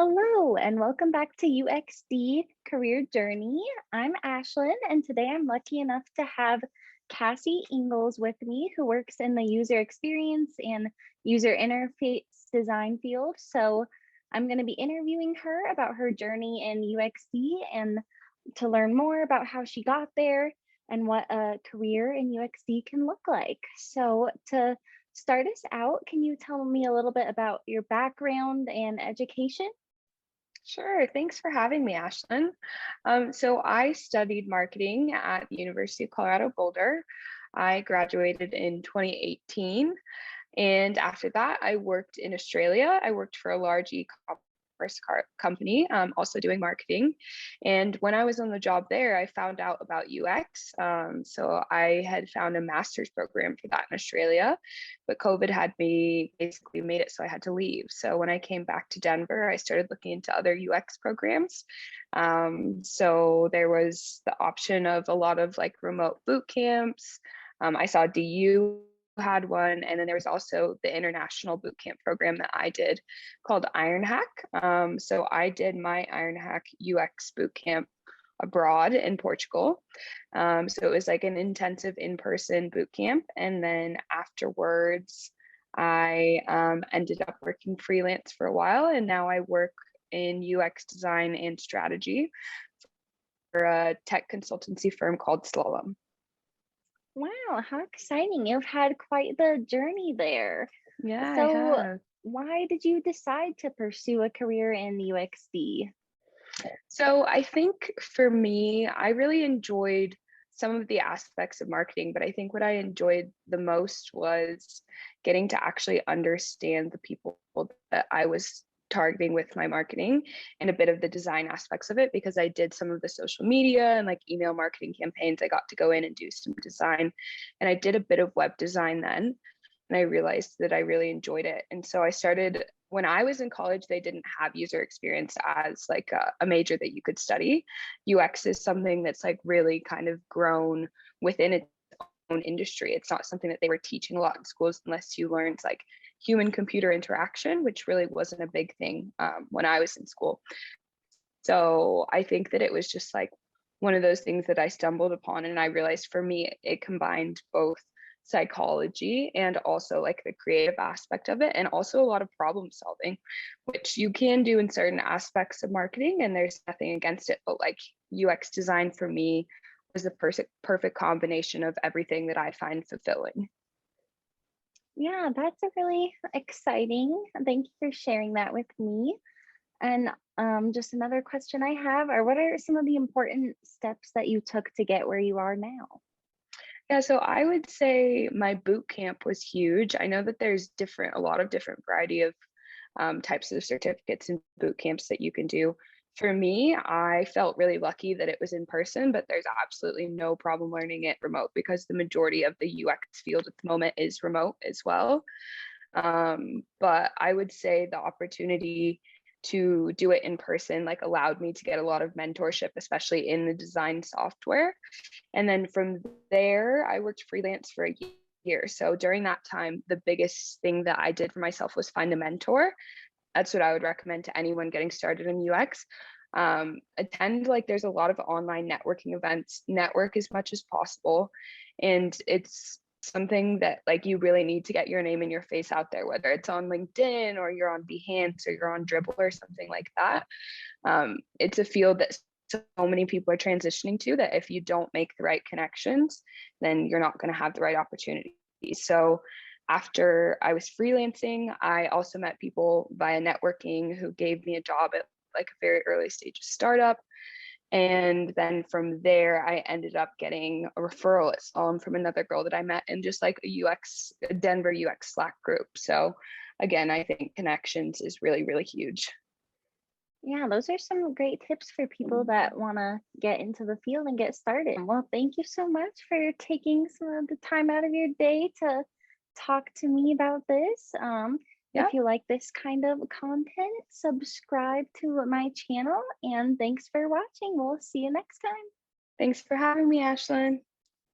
Hello, and welcome back to UXD Career Journey. I'm Ashlyn, and today I'm lucky enough to have Kassie Ingalls with me, who works in the user experience and user interface design field. So I'm going to be interviewing her about her journey in UXD and to learn more about how she got there and what a career in UXD can look like. So to start us out, can you tell me a little bit about your background and education? Sure. Thanks for having me, Ashlyn. So I studied marketing at the University of Colorado Boulder. I graduated in 2018. And after that, I worked in Australia. I worked for a large e-commerce company, also doing marketing. And when I was on the job there, I found out about UX. So I had found a master's program for that in Australia, but COVID had me basically made it so I had to leave. So when I came back to Denver, I started looking into other UX programs. So there was the option of a lot of like remote boot camps. I saw DU had one, and then there was also the international boot camp program that I did called Iron Hack. So I did my Iron Hack UX boot camp abroad in Portugal. So it was like an intensive in-person boot camp, and then afterwards, I ended up working freelance for a while, and now I work in UX design and strategy for a tech consultancy firm called Slalom. Wow, how exciting. You've had quite the journey there. Yeah, I So, have. why did you decide to pursue a career in UXD? So I think for me, I really enjoyed some of the aspects of marketing, but I think what I enjoyed the most was getting to actually understand the people that I was targeting with my marketing and a bit of the design aspects of it because I did some of the social media and like email marketing campaigns. I got to go in and do some design, and I did a bit of web design then, and I realized that I really enjoyed it. And so I started when I was in college, they didn't have user experience as like a major that you could study. UX is something that's like really kind of grown within its own industry. It's not something that they were teaching a lot in schools unless you learned like human computer interaction, which really wasn't a big thing when I was in school. So I think that it was just like one of those things that I stumbled upon. And I realized for me, it combined both psychology and also like the creative aspect of it, and also a lot of problem solving, which you can do in certain aspects of marketing. And there's nothing against it. But like UX design for me was the perfect combination of everything that I find fulfilling. Yeah, that's a really exciting. Thank you for sharing that with me. And just another question I have are what are some of the important steps that you took to get where you are now? Yeah, so I would say my boot camp was huge. I know that there's a lot of different variety of types of certificates and boot camps that you can do. For me, I felt really lucky that it was in person, but there's absolutely no problem learning it remote because the majority of the UX field at the moment is remote as well. But I would say the opportunity to do it in person like allowed me to get a lot of mentorship, especially in the design software. And then from there, I worked freelance for a year. So during that time, the biggest thing that I did for myself was find a mentor. That's what I would recommend to anyone getting started in UX. Attend like there's a lot of online networking events, network as much as possible. And it's something that like you really need to get your name and your face out there, whether it's on LinkedIn or you're on Behance or you're on Dribble or something like that. It's a field that so many people are transitioning to that if you don't make the right connections, then you're not going to have the right opportunities. So after I was freelancing, I also met people via networking who gave me a job at like a very early stage of startup. And then from there, I ended up getting a referral at Slalom from another girl that I met in just like a Denver UX Slack group. So again, I think connections is really, really huge. Yeah, those are some great tips for people that want to get into the field and get started. Well, thank you so much for taking some of the time out of your day to talk to me about this. Yeah. If you like this kind of content, subscribe to my channel and thanks for watching. We'll see you next time. Thanks for having me, Ashlyn.